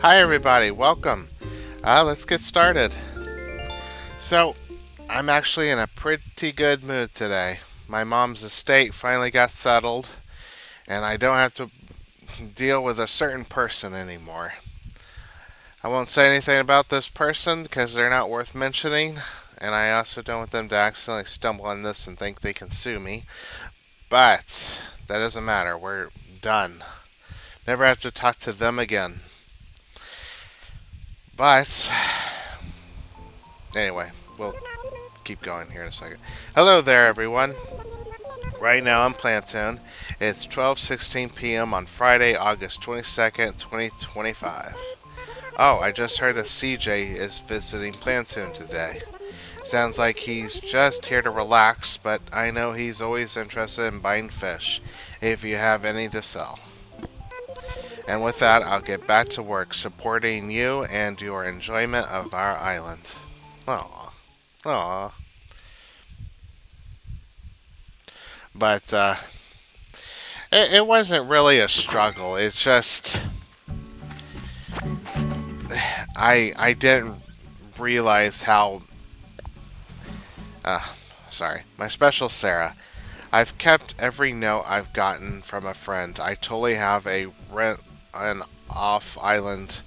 Hi, everybody. Welcome. Let's get started. So, I'm actually in a pretty good mood today. My mom's estate finally got settled, and I don't have to deal with a certain person anymore. I won't say anything about this person because they're not worth mentioning, and I also don't want them to accidentally stumble on this and think they can sue me. But that doesn't matter. We're done. Never have to talk to them again. But anyway, we'll keep going here in a second. Hello there, everyone. Right now I'm Plantoon. It's 12:16 p.m. on Friday, August 22nd, 2025. Oh, I just heard that CJ is visiting Plantoon today. Sounds like he's just here to relax, but I know he's always interested in buying fish if you have any to sell. And with that, I'll get back to work supporting you and your enjoyment of our island. Aw. Aw. But it wasn't really a struggle. It's just I didn't realize how. Uh, Sorry, my special Sarah. I've kept every note I've gotten from a friend. I totally have a rent an off island.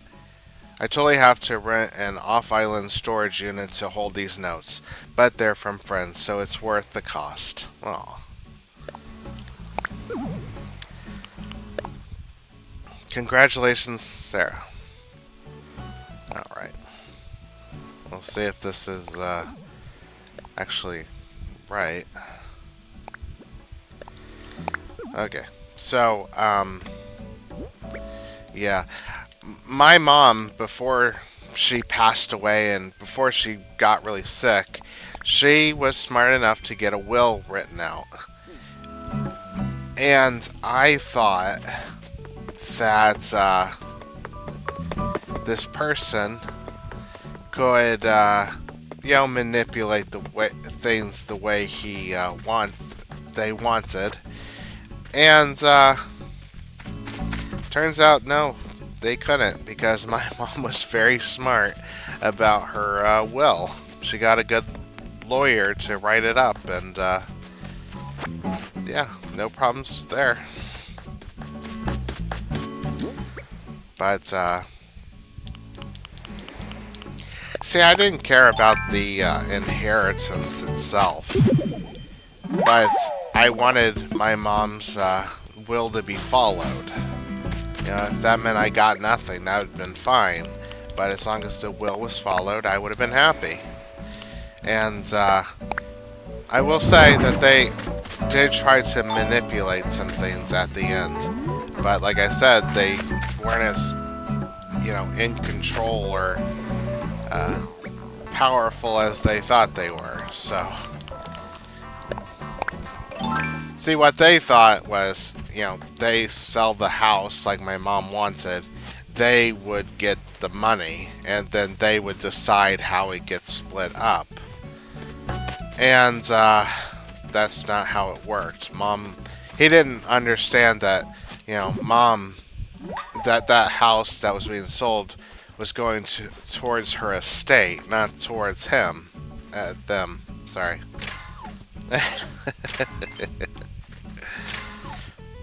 I totally have to rent an off island storage unit to hold these notes, but they're from friends, so it's worth the cost. Aw. Congratulations, Sarah. Alright. We'll see if this is actually right. Okay. So, yeah. My mom, before she passed away and before she got really sick, she was smart enough to get a will written out. And I thought that this person could, manipulate the way things the way he they wanted, and turns out no, they couldn't because my mom was very smart about her will. She got a good lawyer to write it up, and yeah, no problems there. But see, I didn't care about the inheritance itself, but I wanted my mom's will to be followed. If that meant I got nothing, that would have been fine. But as long as the will was followed, I would have been happy. And I will say that they did try to manipulate some things at the end. But like I said, they weren't as, in control or uh, powerful as they thought they were. So, see, what they thought was, they sell the house like my mom wanted, they would get the money, and then they would decide how it gets split up. And that's not how it worked. He didn't understand that, mom, that house that was being sold was going towards her estate, not towards him. Them. Sorry.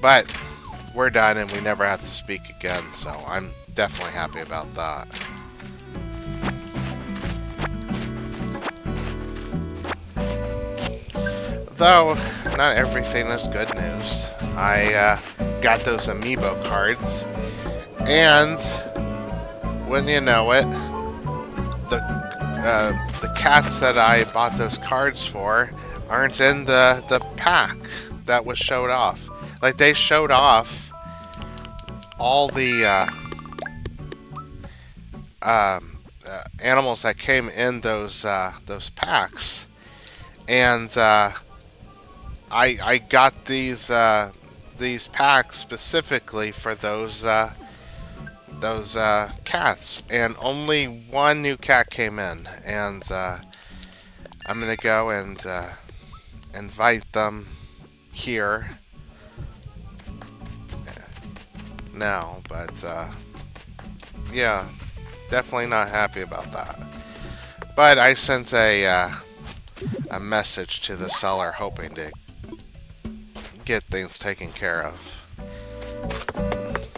But we're done and we never have to speak again, so I'm definitely happy about that. Though, not everything is good news. I got those amiibo cards, and when you know it, the cats that I bought those cards for aren't in the pack that was showed off. Like, they showed off all the animals that came in those packs, and I got these packs specifically for those cats, and only one new cat came in, and I'm gonna go and invite them here now, but Yeah, definitely not happy about that. But I sent a message to the seller hoping to get things taken care of.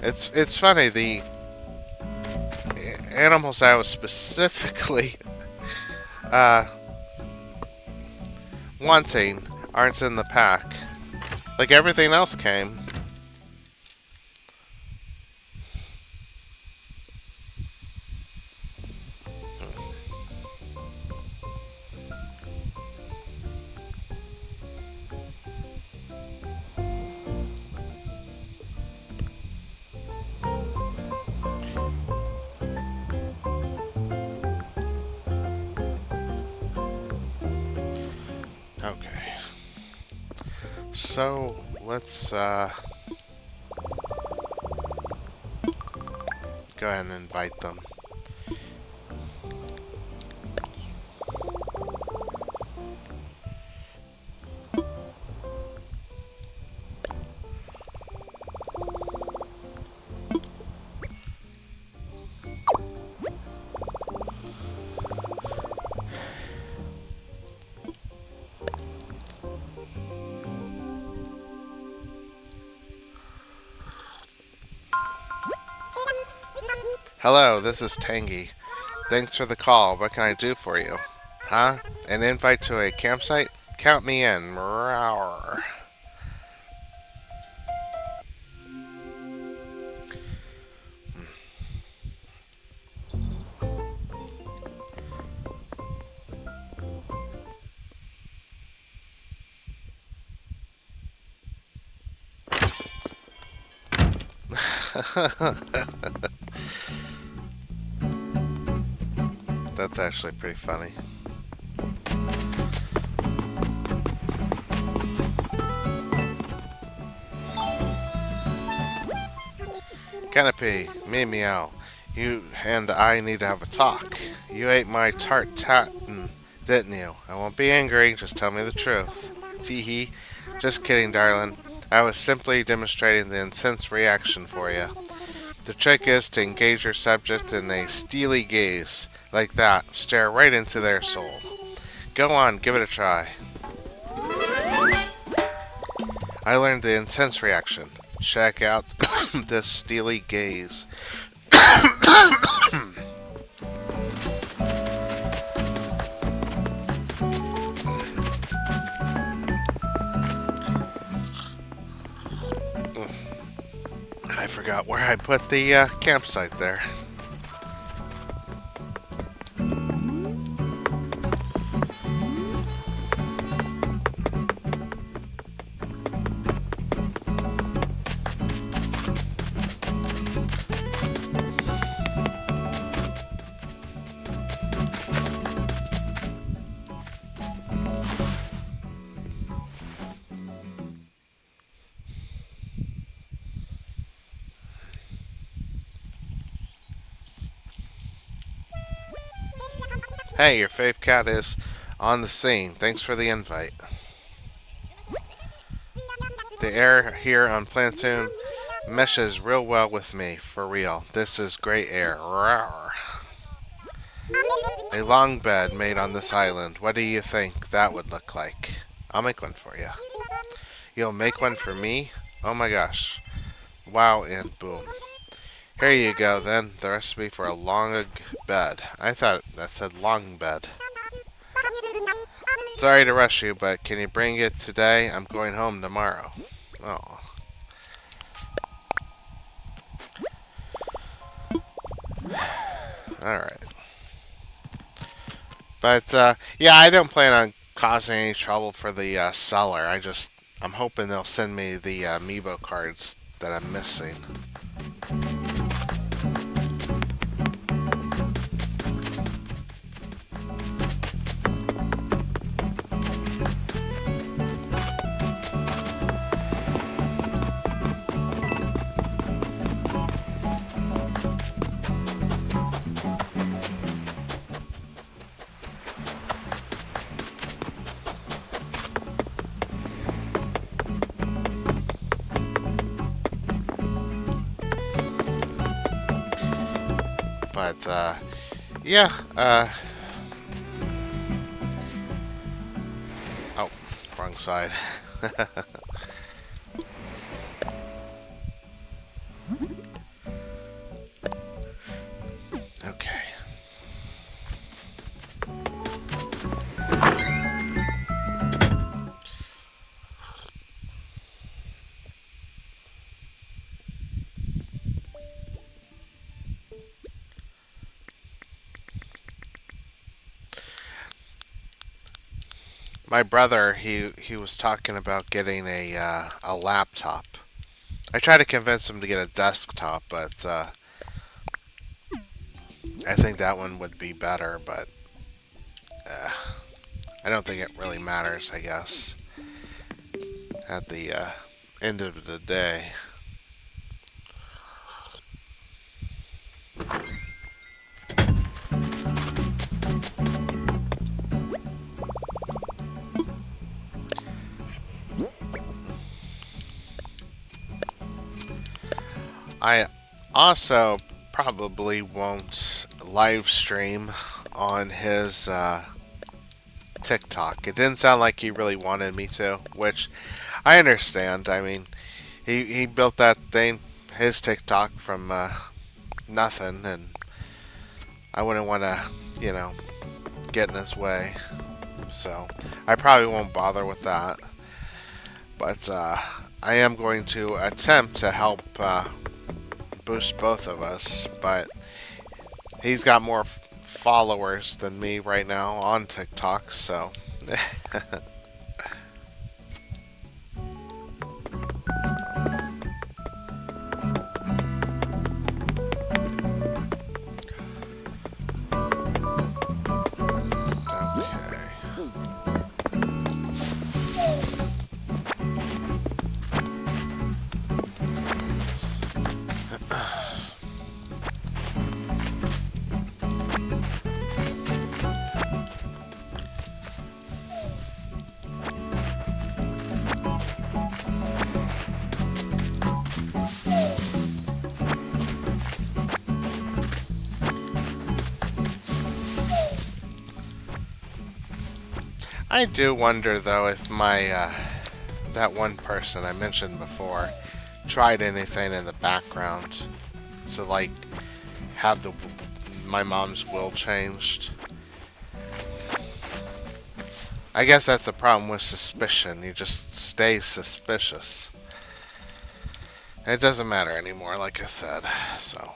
It's funny, the animals I was specifically uh, wanting aren't in the pack. Like everything else came. Okay. So let's go ahead and invite them. Hello, this is Tangy. Thanks for the call. What can I do for you? Huh? An invite to a campsite? Count me in. Rawr. That's actually pretty funny. Canopy, me meow. You and I need to have a talk. You ate my tart tatin, didn't you? I won't be angry, just tell me the truth. Teehee. Just kidding, darling. I was simply demonstrating the intense reaction for you. The trick is to engage your subject in a steely gaze. Like that. Stare right into their soul. Go on, give it a try. I learned the intense reaction. Check out this steely gaze. I forgot where I put the campsite there. Hey, your fave cat is on the scene. Thanks for the invite. The air here on Plantoon meshes real well with me, for real. This is great air. Rawr. A long bed made on this island. What do you think that would look like? I'll make one for you. You'll make one for me? Oh my gosh. Wow, and boom. Here you go, then. The recipe for a long bed. I thought that said long bed. Sorry to rush you, but can you bring it today? I'm going home tomorrow. Oh. Alright. But, yeah, I don't plan on causing any trouble for the seller. I'm hoping they'll send me the amiibo cards that I'm missing. But, yeah, oh, wrong side. Okay. My brother, he was talking about getting a laptop. I tried to convince him to get a desktop, but I think that one would be better. But uh, I don't think it really matters. I guess at the end of the day. I also probably won't live stream on his TikTok. It didn't sound like he really wanted me to, which I understand. I mean, he built that thing, his TikTok, from nothing, and I wouldn't want to, you know, get in his way. So I probably won't bother with that. But I am going to attempt to help boost both of us. But he's got more followers than me right now on TikTok, so. I do wonder though if my that one person I mentioned before tried anything in the background to like have the my mom's will changed. I guess that's the problem with suspicion. You just stay suspicious. It doesn't matter anymore, like I said. So.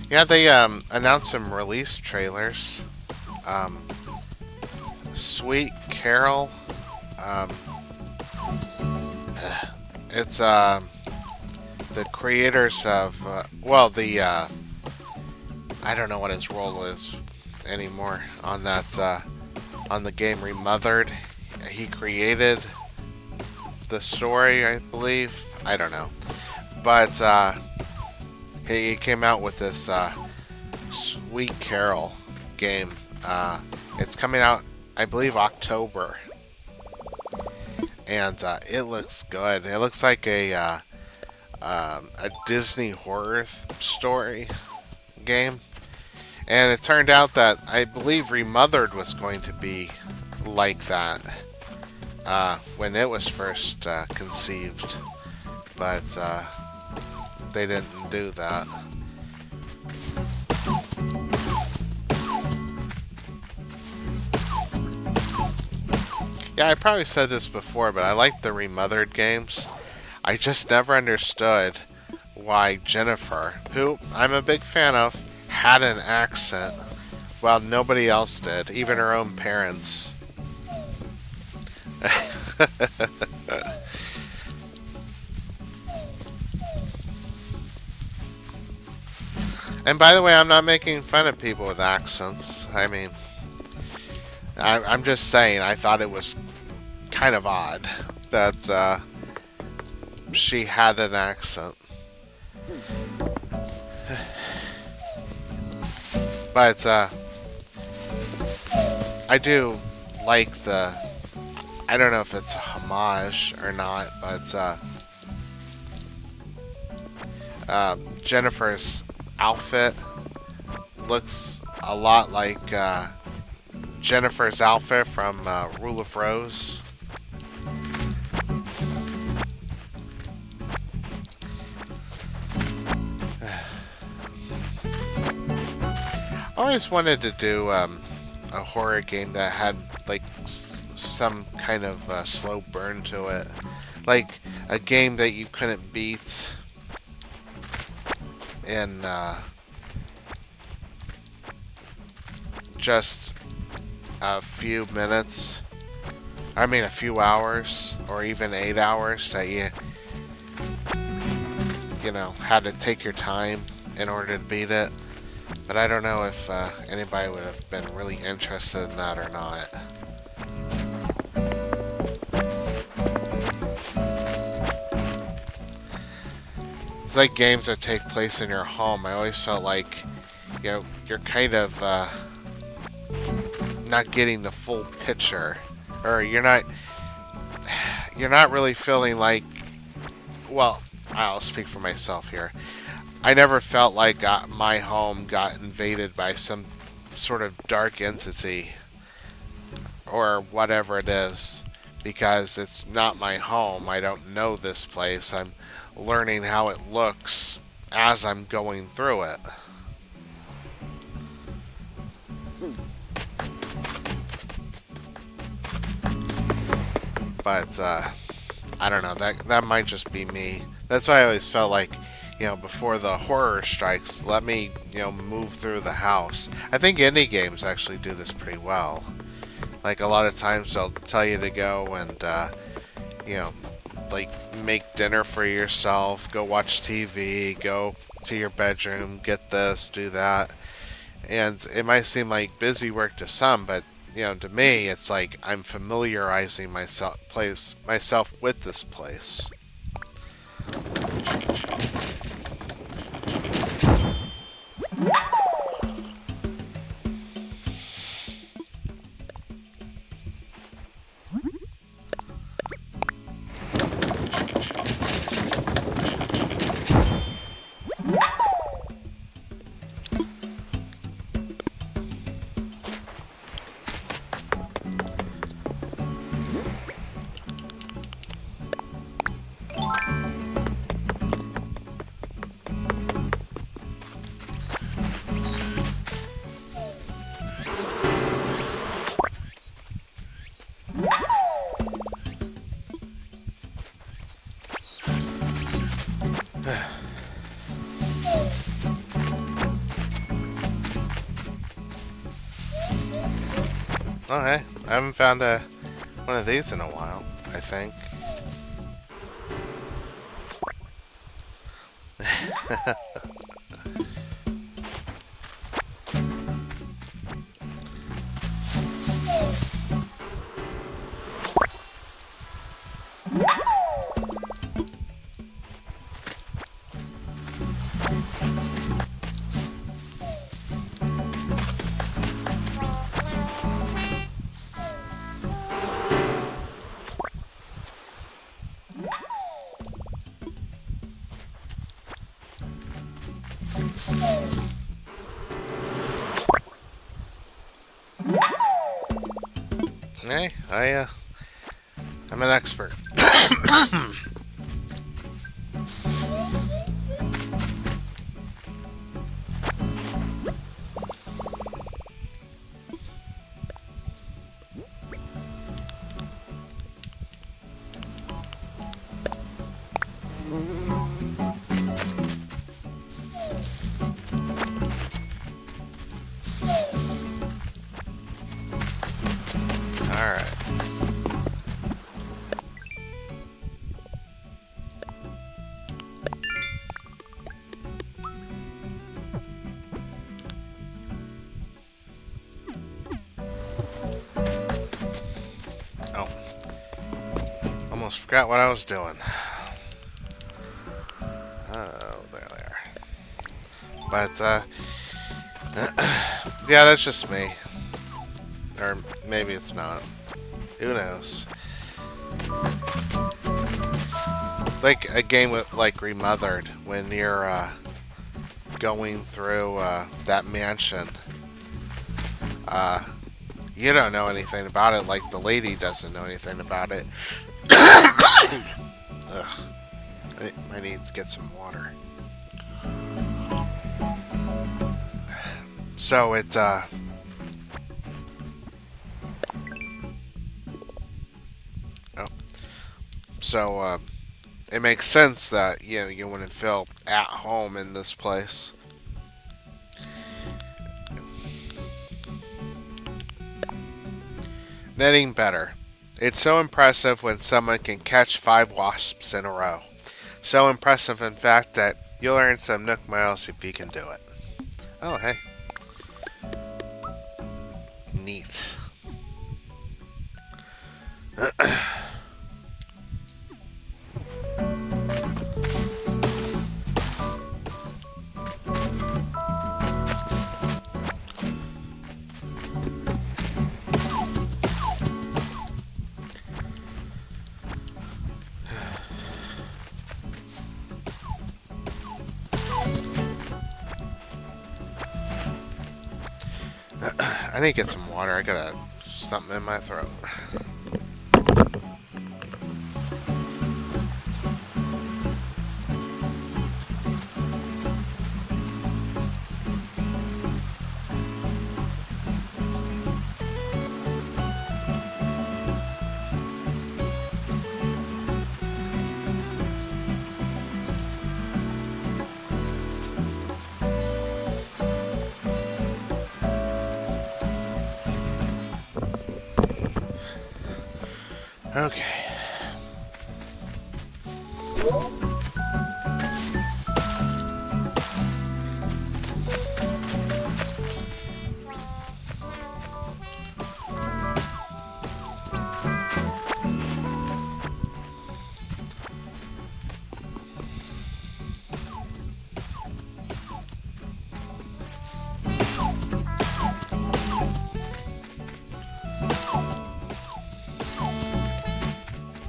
Yeah, they announced some release trailers. Sweet Carol. Um, it's the creators of well, the I don't know what his role is anymore on that on the game Remothered. He created the story, I believe. I don't know, but he came out with this Sweet Carol game. It's coming out, I believe, October, and it looks good. It looks like a Disney horror story game, and it turned out that I believe Remothered was going to be like that when it was first conceived, but they didn't do that. Yeah, I probably said this before, but I like the Remothered games. I just never understood why Jennifer, who I'm a big fan of, had an accent while nobody else did, even her own parents. And by the way, I'm not making fun of people with accents. I mean, I'm just saying I thought it was kind of odd that she had an accent. But I do like the. I don't know if it's a homage or not, but Jennifer's outfit looks a lot like Jennifer's outfit from Rule of Rose. I always wanted to do a horror game that had like some kind of slow burn to it, like a game that you couldn't beat in just a few minutes. I mean, a few hours, or even 8 hours. That you know, had to take your time in order to beat it. But I don't know if anybody would have been really interested in that or not. It's like games that take place in your home. I always felt like, you know, you're kind of not getting the full picture, or you're not really feeling like. Well, I'll speak for myself here. I never felt like my home got invaded by some sort of dark entity or whatever it is, because it's not my home. I don't know this place. I'm learning how it looks as I'm going through it. But I don't know. That might just be me. That's why I always felt like, you know, before the horror strikes, let me, you know, move through the house. I think indie games actually do this pretty well. Like, a lot of times they'll tell you to go and, you know, like, make dinner for yourself, go watch TV, go to your bedroom, get this, do that. And it might seem like busy work to some, but, you know, to me, it's like I'm familiarizing myself with this place. Okay, I haven't found one of these in a while, I think. Hey, I'm an expert. Alright. Oh. Almost forgot what I was doing. Oh, there they are. But, Yeah, that's just me. Or maybe it's not. Who knows? Like a game with like Remothered, when you're going through that mansion. You don't know anything about it, like the lady doesn't know anything about it. Ugh. I need to get some water. So it's oh, so it makes sense that you wouldn't feel at home in this place. Netting better. It's so impressive when someone can catch 5 wasps in a row. So impressive, in fact, that you'll earn some Nook miles if you can do it. Oh, hey. Neat. I need to get some water. I got something in my throat. Okay.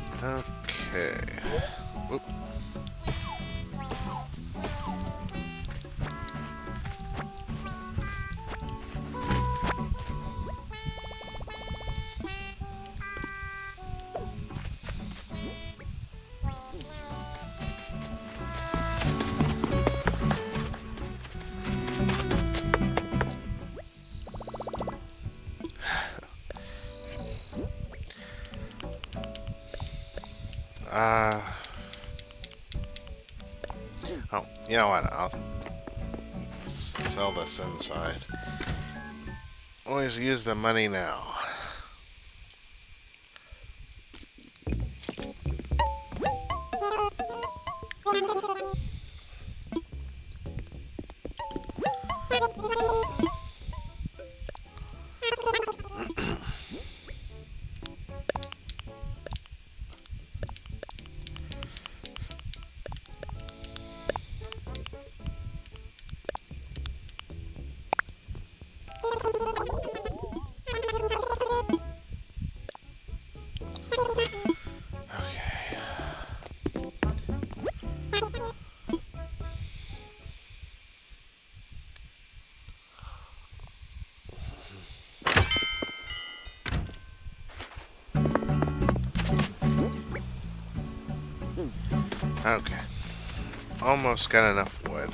Okay. Oop. Oh, you know what? I'll sell this inside. Always use the money now. Okay. Almost got enough wood.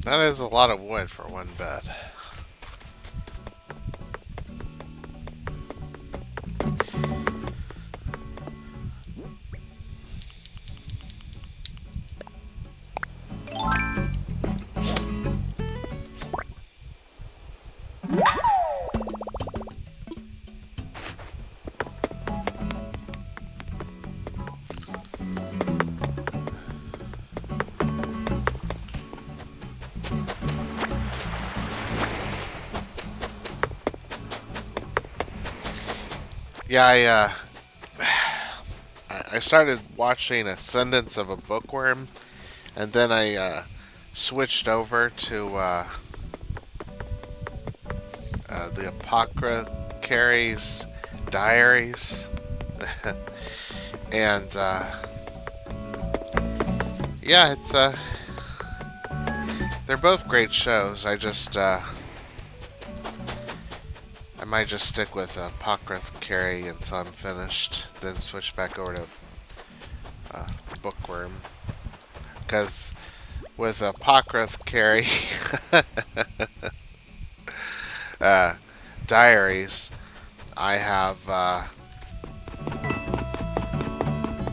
That is a lot of wood for one bed. Yeah, I started watching Ascendance of a Bookworm, and then I switched over to the Apothecari's Diaries, and yeah, it's they're both great shows. I might just stick with Apothecary until I'm finished, then switch back over to Bookworm. Because with Apothecary Diaries, I have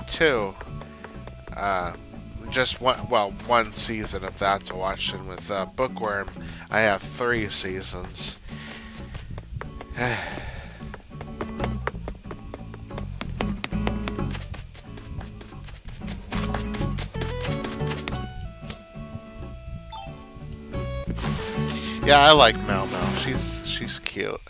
two. Just one season of that to watch, and with Bookworm, I have 3 seasons. Yeah, I like Mel Mel. She's cute.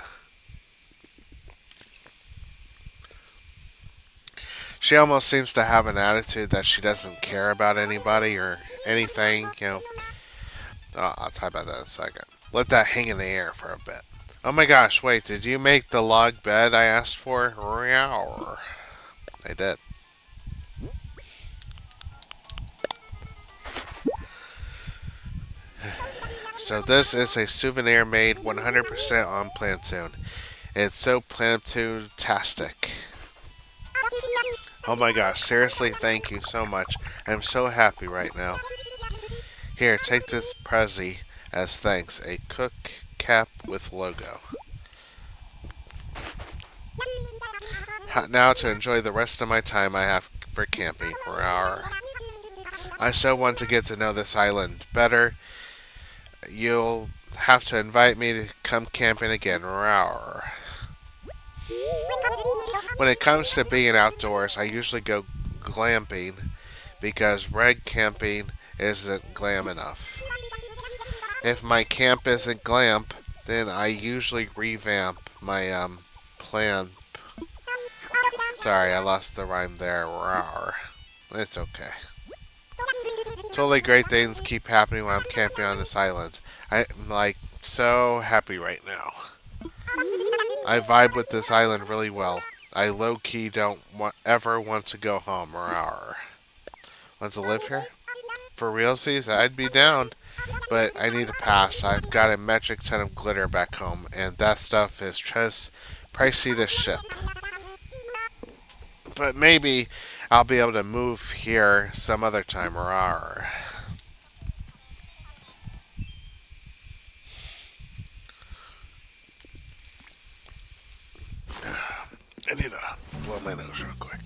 She almost seems to have an attitude that she doesn't care about anybody or anything. I'll talk about that in a second. Let that hang in the air for a bit. Oh my gosh! Wait, did you make the log bed I asked for? I did. So this is a souvenir made 100% on Plantoon. It's so Plantoon-tastic. Oh my gosh, seriously, thank you so much. I'm so happy right now. Here, take this Prezi as thanks. A cook cap with logo. Now to enjoy the rest of my time I have for camping. I so want to get to know this island better. You'll have to invite me to come camping again. When it comes to being outdoors, I usually go glamping because red camping isn't glam enough. If my camp isn't glamp, then I usually revamp my plan. Sorry, I lost the rhyme there. It's okay. Totally great things keep happening when I'm camping on this island. I'm like so happy right now. I vibe with this island really well. I low-key don't ever want to go home. Want to live here? For realsies, I'd be down. But I need a pass. I've got a metric ton of glitter back home, and that stuff is just pricey to ship. But maybe I'll be able to move here some other time. I need to blow my nose real quick.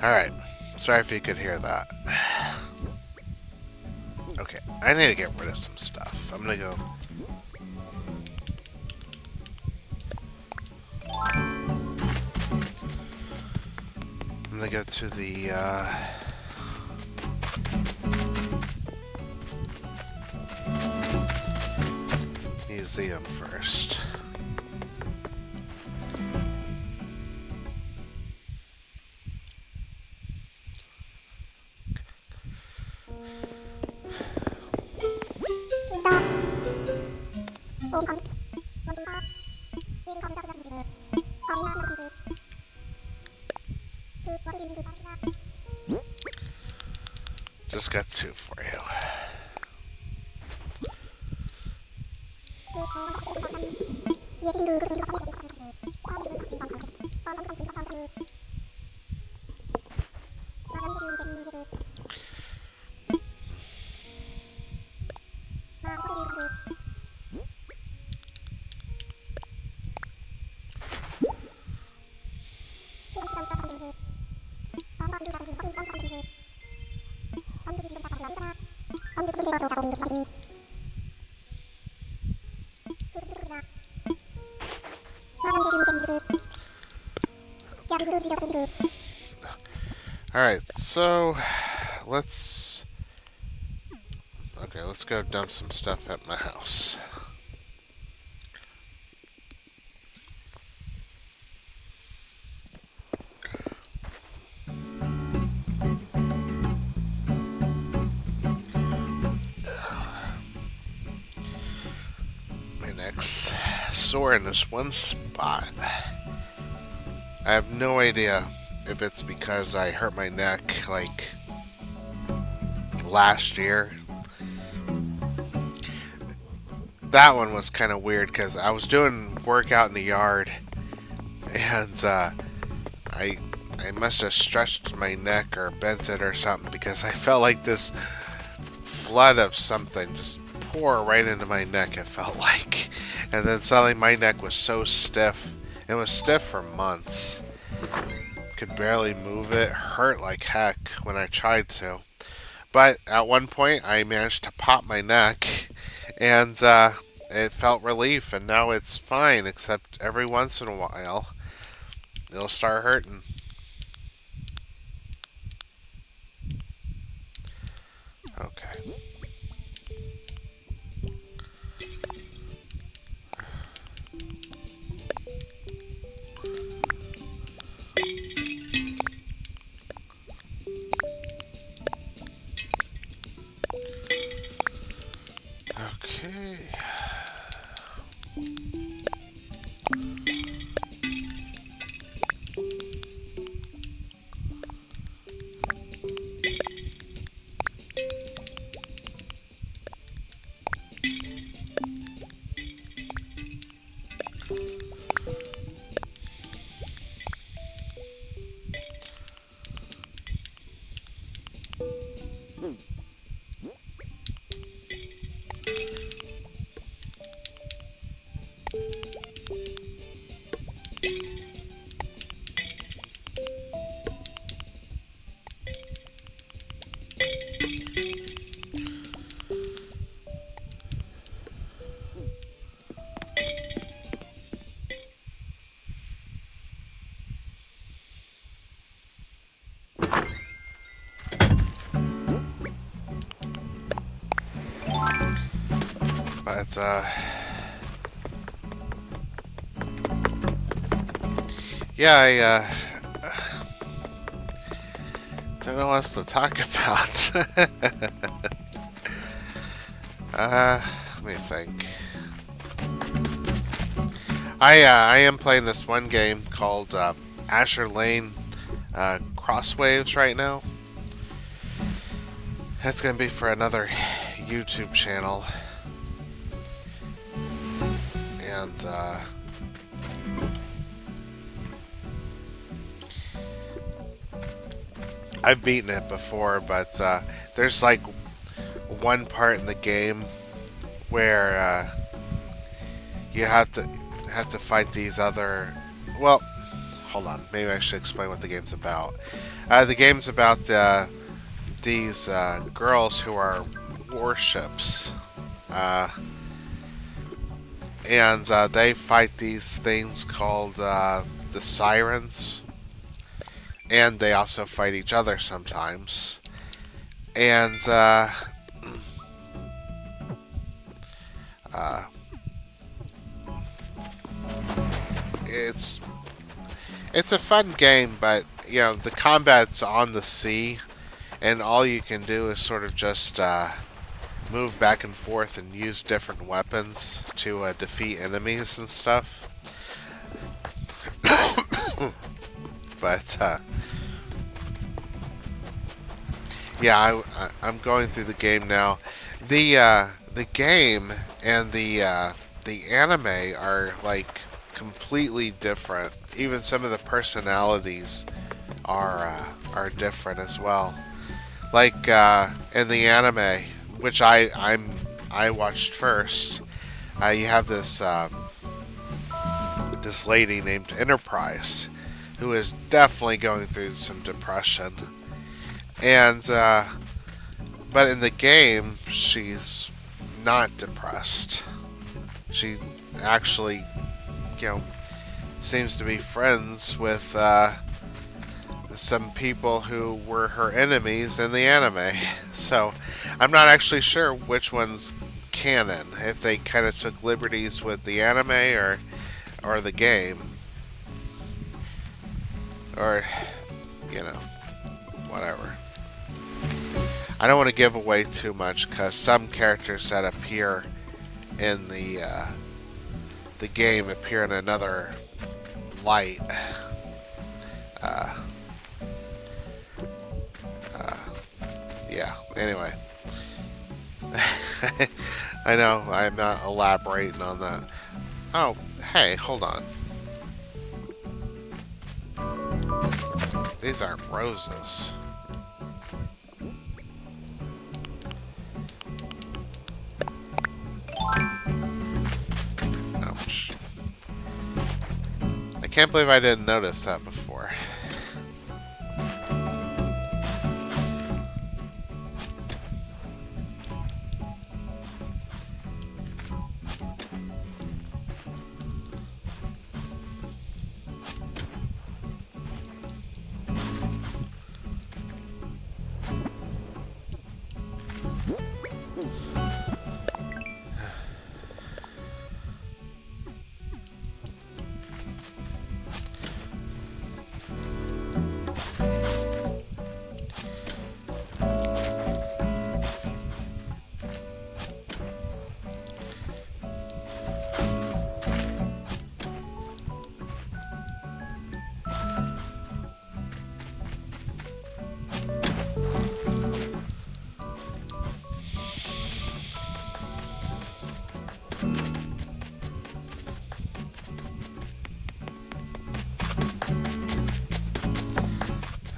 Alright. Sorry if you could hear that. Okay, I need to get rid of some stuff. I'm gonna go... I'm gonna go to the, museum first. Just got 2 for you. Alright, so let's go dump some stuff at my house. My neck's sore in this one spot. I have no idea if it's because I hurt my neck like last year. That one was kind of weird because I was doing work out in the yard, and I must have stretched my neck or bent it or something, because I felt like this flood of something just pour right into my neck, it felt like. And then suddenly my neck was so stiff. It was stiff for months. Could barely move it. Hurt like heck when I tried to. But at one point I managed to pop my neck, and it felt relief, and now it's fine, except every once in a while it'll start hurting. Okay. Okay. But yeah, I don't know what else to talk about. Let me think. I am playing this one game called Azure Lane Crosswaves right now. That's gonna be for another YouTube channel, and I've beaten it before, but there's like one part in the game where you have to fight these other. Well, hold on. Maybe I should explain what the game's about. The game's about these girls who are warships, and they fight these things called the Sirens. And they also fight each other sometimes. And it's a fun game, but you know, the combat's on the sea, and all you can do is sort of just move back and forth and use different weapons to defeat enemies and stuff. But yeah, I'm going through the game now. The game and the anime are like completely different. Even some of the personalities are different as well. Like in the anime, which I watched first, you have this this lady named Enterprise, who is definitely going through some depression. And But in the game, she's not depressed. She actually, you know, seems to be friends with some people who were her enemies in the anime. So I'm not actually sure which one's canon, if they kind of took liberties with the anime or the game, or you know, whatever. I don't want to give away too much because some characters that appear in the game appear in another light. Uh, yeah. Anyway, I know I'm not elaborating on that. Oh, hey, hold on. These aren't roses. Ouch. I can't believe I didn't notice that before.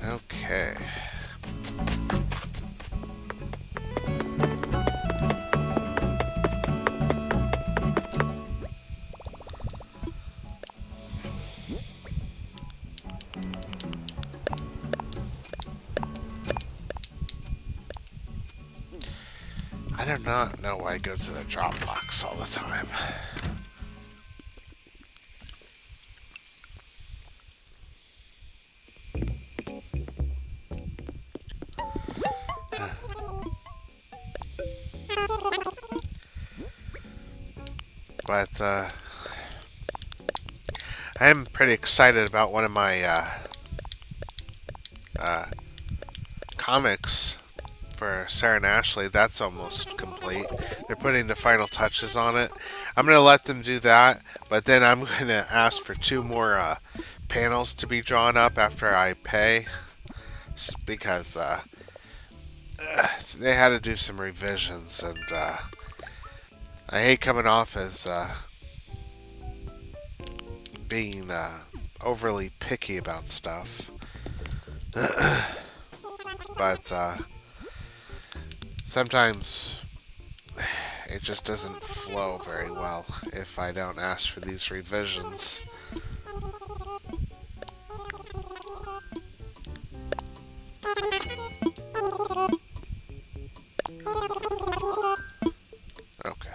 Okay. I do not know why I go to the Dropbox all the time. But I'm pretty excited about one of my comics for Sarah and Ashley. That's almost complete. They're putting the final touches on it. I'm going to let them do that, but then I'm going to ask for 2 more panels to be drawn up after I pay, because they had to do some revisions, and I hate coming off as being overly picky about stuff. But sometimes it just doesn't flow very well if I don't ask for these revisions. Okay.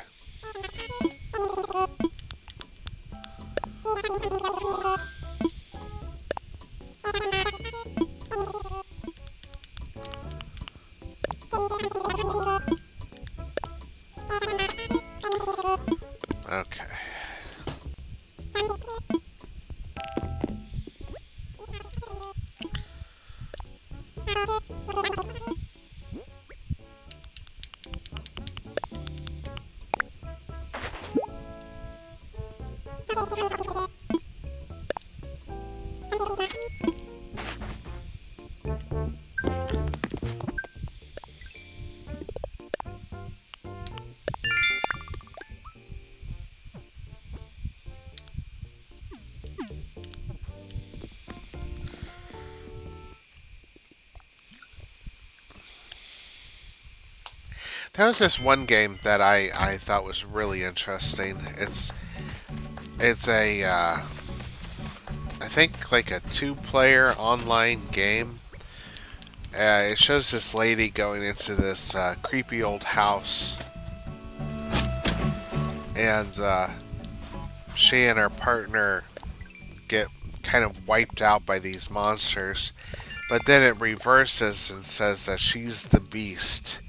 Okay. There was this one game that I thought was really interesting. It's a I think like a 2-player online game, It shows this lady going into this creepy old house, and she and her partner get kind of wiped out by these monsters. But then it reverses and says that she's the beast,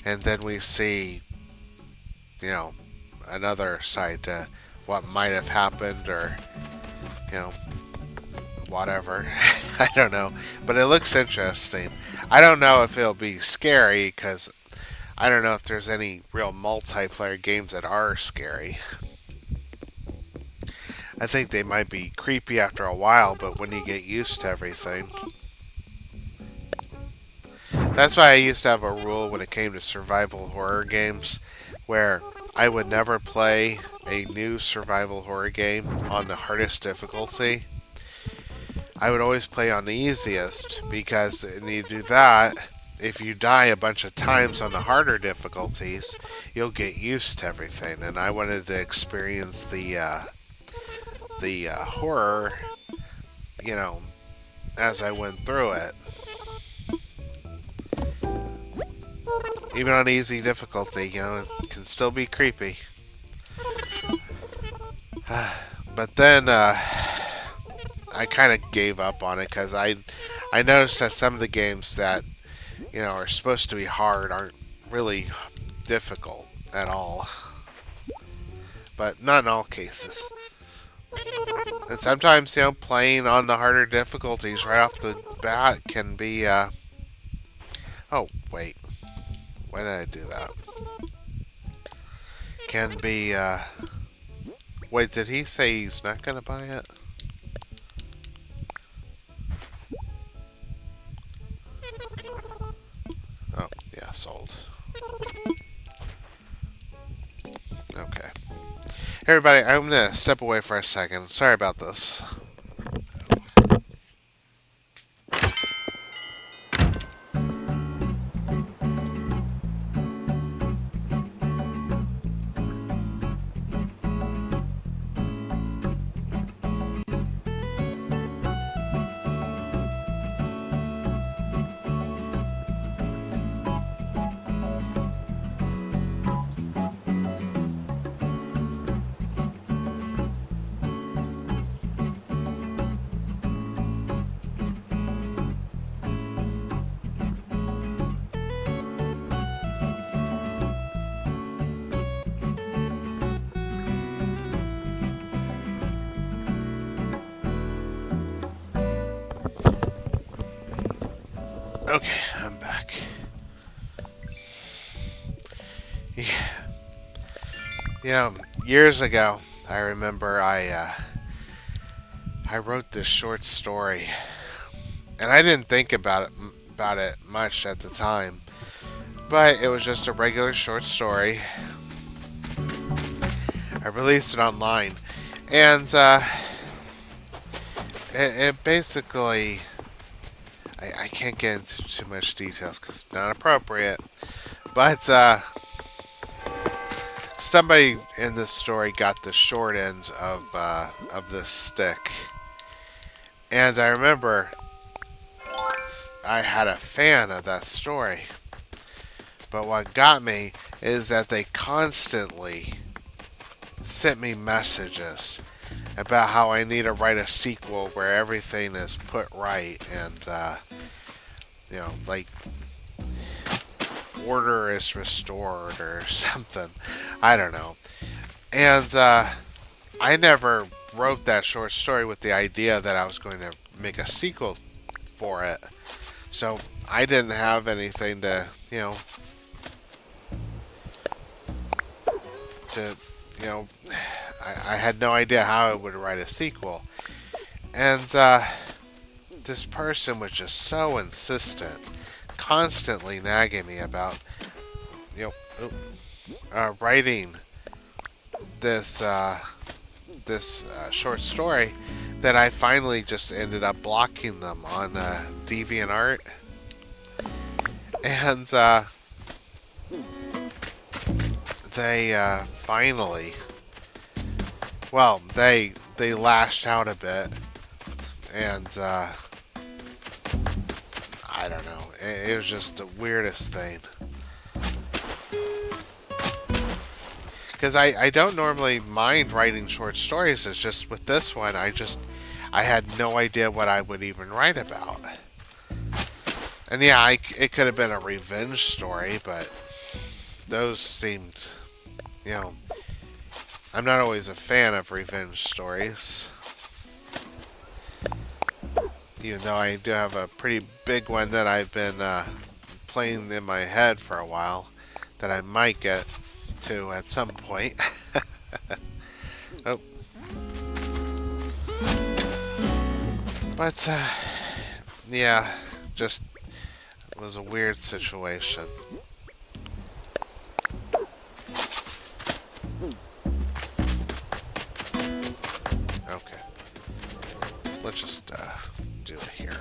and then we see, you know, another side to what might have happened, or you know, whatever. I don't know, but it looks interesting. I don't know if it'll be scary because I don't know if there's any real multiplayer games that are scary. I think they might be creepy after a while, but when you get used to everything. That's why I used to have a rule when it came to survival horror games, where I would never play a new survival horror game on the hardest difficulty. I would always play on the easiest, because when you do that, if you die a bunch of times on the harder difficulties, you'll get used to everything. And I wanted to experience the horror, you know, as I went through it. Even on easy difficulty, you know, it can still be creepy. But then I kind of gave up on it because I noticed that some of the games that, you know, are supposed to be hard aren't really difficult at all. But not in all cases. And sometimes, you know, playing on the harder difficulties right off the bat can be, oh, wait. Why did I do that? Can be, wait, did he say he's not gonna buy it? Oh, yeah, sold. Okay. Hey everybody, I'm gonna step away for a second. Sorry about this. Okay, I'm back. Yeah. You know, years ago, I remember I wrote this short story, and I didn't think about it much at the time, but it was just a regular short story. I released it online, and it basically, I can't get into too much details because it's not appropriate, but somebody in this story got the short end of this stick, and I remember I had a fan of that story. But what got me is that they constantly sent me messages about how I need to write a sequel where everything is put right and, you know, like order is restored or something. I don't know. And I never wrote that short story with the idea that I was going to make a sequel for it. So I didn't have anything to, you know, I had no idea how I would write a sequel. And this person was just so insistent, constantly nagging me about, you know, writing this short story, that I finally just ended up blocking them on DeviantArt. And they finally, well, they lashed out a bit, and I don't know. It was just the weirdest thing. Because I don't normally mind writing short stories. It's just with this one, I had no idea what I would even write about. And yeah, it could have been a revenge story, but those seemed, you know, I'm not always a fan of revenge stories. Even though I do have a pretty big one that I've been playing in my head for a while that I might get to at some point. Oh. But, yeah, just was a weird situation. Okay. Let's just do it here.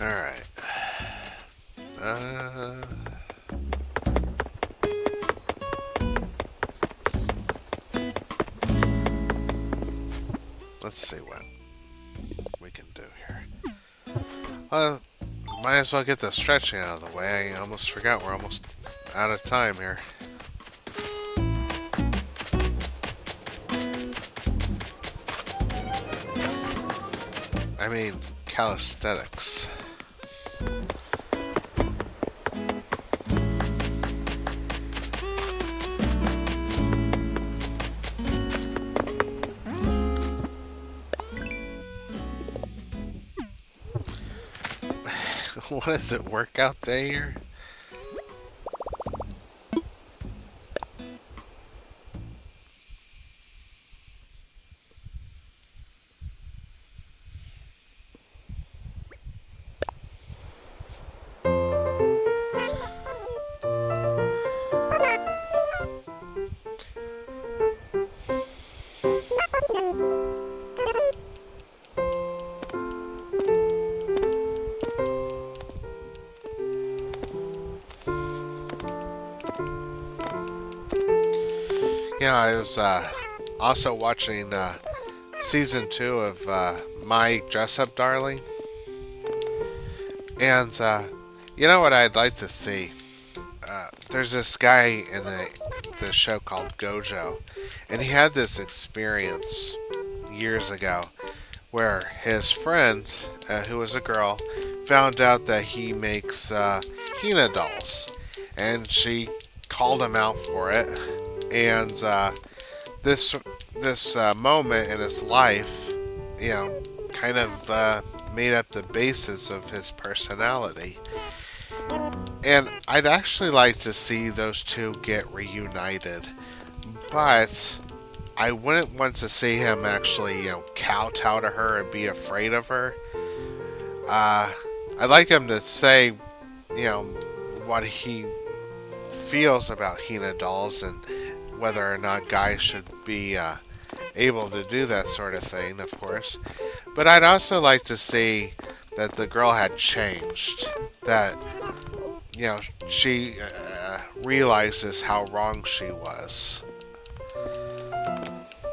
Alright. Let's see what we can do here. Might as well get the stretching out of the way. I almost forgot we're almost out of time here. I mean, calisthenics. What is it, workout day here? Yeah, I was also watching season 2 of My Dress Up Darling. And you know what I'd like to see? There's this guy in the show called Gojo, and he had this experience years ago where his friend, who was a girl, found out that he makes Hina dolls, and she called him out for it. And this moment in his life, you know, kind of made up the basis of his personality. And I'd actually like to see those two get reunited, but I wouldn't want to see him actually, you know, kowtow to her and be afraid of her. I'd like him to say, you know, what he feels about Hina dolls and whether or not guys should be able to do that sort of thing, of course. But I'd also like to see that the girl had changed. That, you know, she realizes how wrong she was.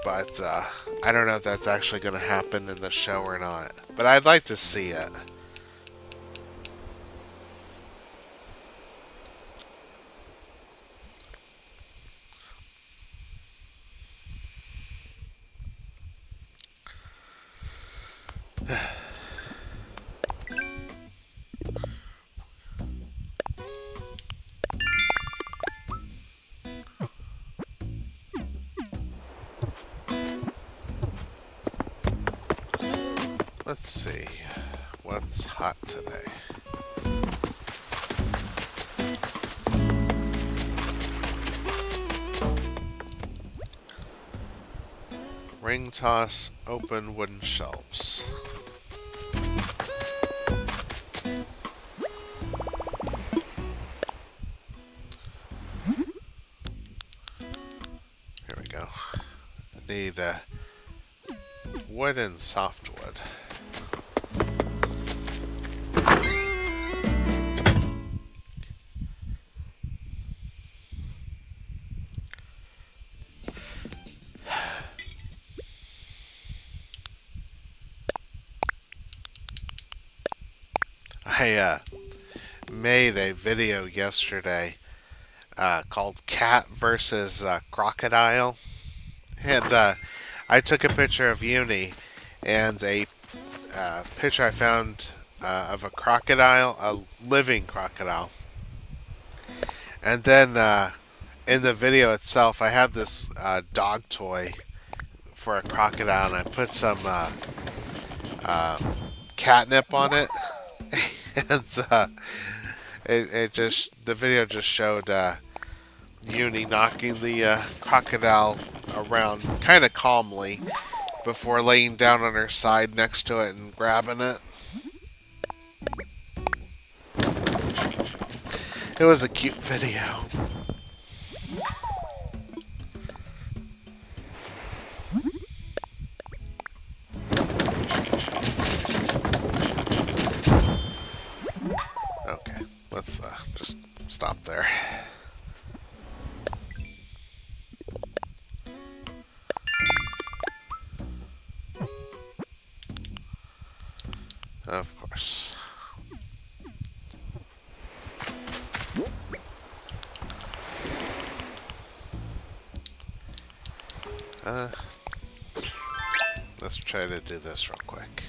But I don't know if that's actually going to happen in the show or not. But I'd like to see it. Let's see. What's hot today? Ring toss, open wooden shelves. Here we go. Need wood and softwood. I made a video yesterday called Cat versus Crocodile, and I took a picture of Uni and a picture I found of a crocodile, a living crocodile, and then in the video itself, I have this dog toy for a crocodile, and I put some catnip on it, and the video just showed Uni knocking the crocodile around kind of calmly before laying down on her side next to it and grabbing it. It was a cute video. Okay, let's just stop there. Of course. Let's try to do this real quick.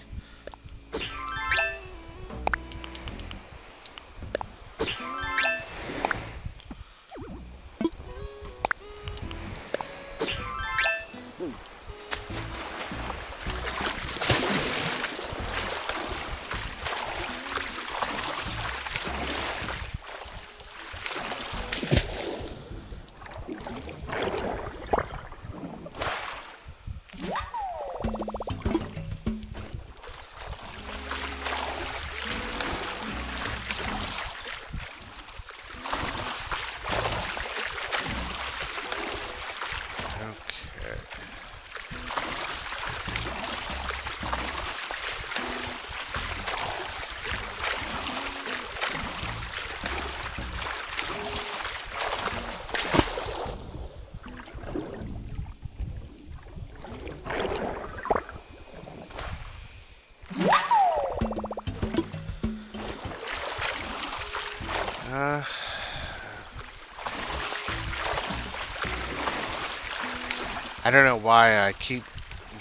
I don't know why I keep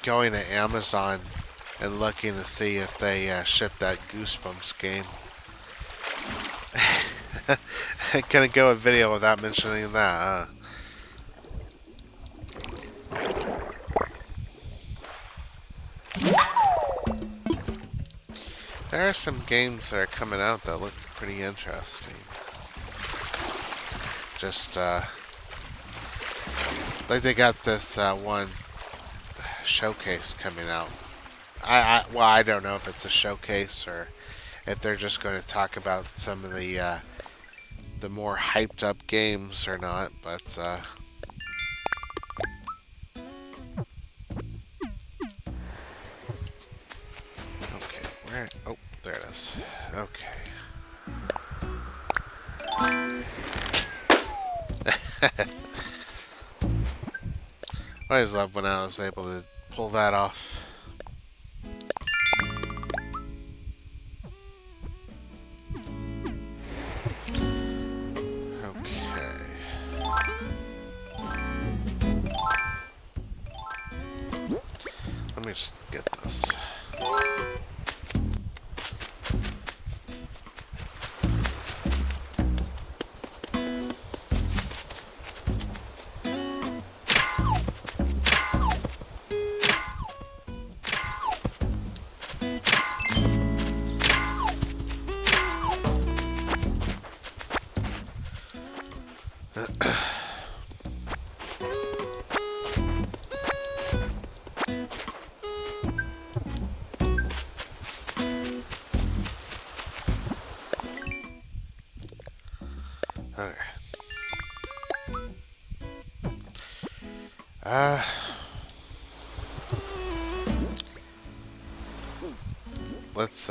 going to Amazon and looking to see if they ship that Goosebumps game. I couldn't go a video without mentioning that, There are some games that are coming out that look pretty interesting. Just, like they got this one showcase coming out. Well, I don't know if it's a showcase or if they're just going to talk about some of the more hyped up games or not, but okay, where? Oh, there it is. Okay. I always love when I was able to pull that off. Okay. Let me just get this. Uh, let's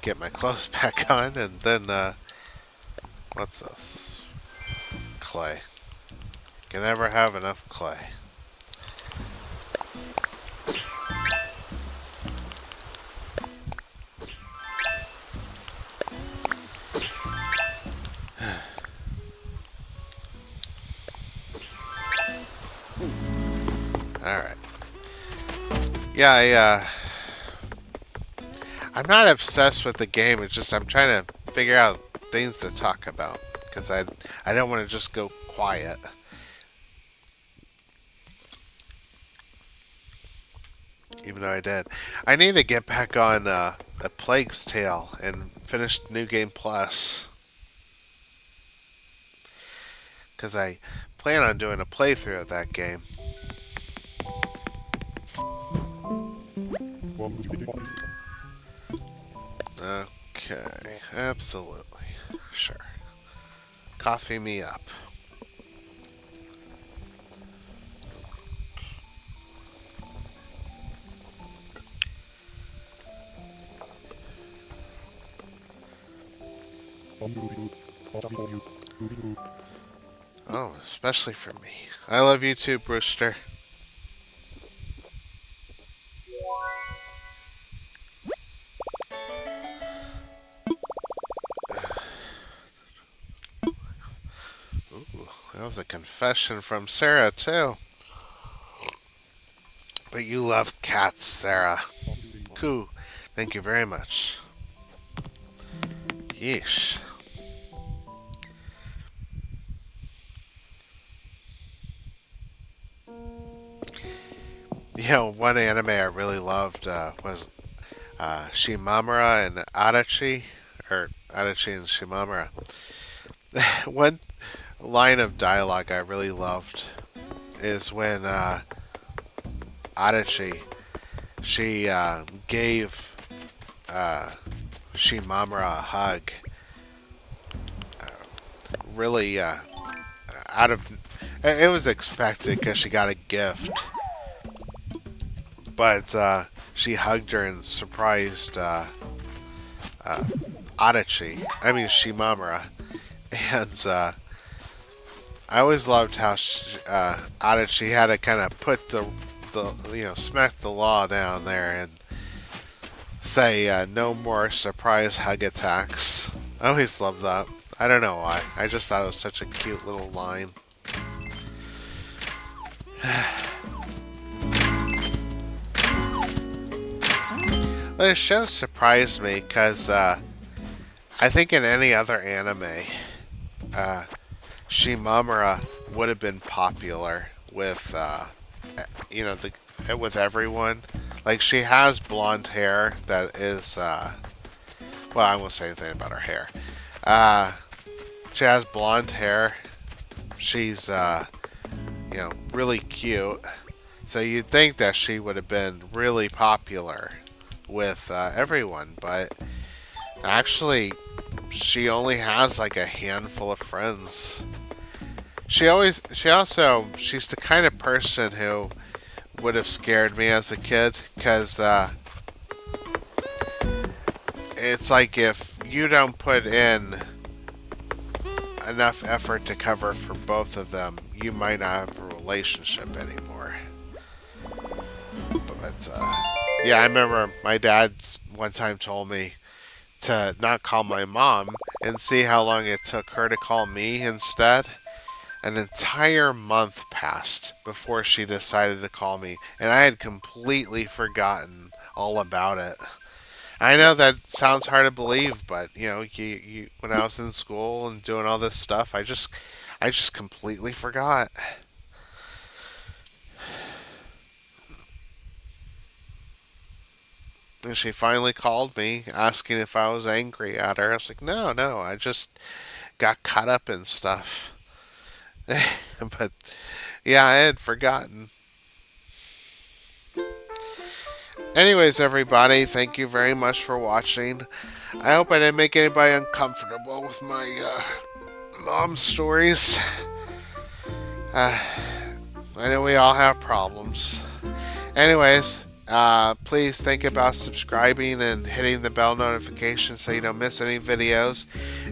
get my clothes back on, and then what's this? Clay. Can never have enough clay. Alright. Yeah, I'm not obsessed with the game. It's just I'm trying to figure out things to talk about. Because I don't want to just go quiet. Even though I did. I need to get back on A Plague's Tale and finish New Game Plus. Because I plan on doing a playthrough of that game. Okay, absolutely. Sure. Coffee me up. Oh, especially for me. I love you too, Brewster. Ooh, that was a confession from Sarah, too. But you love cats, Sarah. Cool. Thank you very much. Yeesh. You know, one anime I really loved was Shimamura and Adachi, or Adachi and Shimamura. One line of dialogue I really loved is when Adachi she gave Shimamura a hug. Really, out of it was expected because she got a gift, but she hugged her and surprised Adachi. I mean Shimamura, and I always loved how Adachi had to kind of put the smack the law down there and say no more surprise hug attacks. I always loved that. I don't know why. I just thought it was such a cute little line. But the show surprised me because I think in any other anime, Shimamura would have been popular with with everyone. Like she has blonde hair that is well, I won't say anything about her hair. She has blonde hair. She's really cute. So you'd think that she would have been really popular with everyone, but actually she only has like a handful of friends. She's the kind of person who would have scared me as a kid because it's like if you don't put in enough effort to cover for both of them, you might not have a relationship anymore. But yeah, I remember my dad one time told me to not call my mom and see how long it took her to call me instead. An entire month passed before she decided to call me, and I had completely forgotten all about it. I know that sounds hard to believe, but when I was in school and doing all this stuff, I just completely forgot. And she finally called me asking if I was angry at her. I was like, no, no, I just got caught up in stuff. But yeah, I had forgotten. Anyways, everybody, thank you very much for watching. I hope I didn't make anybody uncomfortable with my mom stories. I know we all have problems. Anyways, please think about subscribing and hitting the bell notification so you don't miss any videos.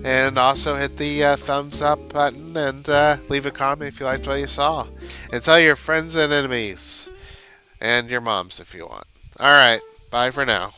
And also hit the thumbs up button and leave a comment if you liked what you saw. And tell your friends and enemies. And your moms if you want. Alright, bye for now.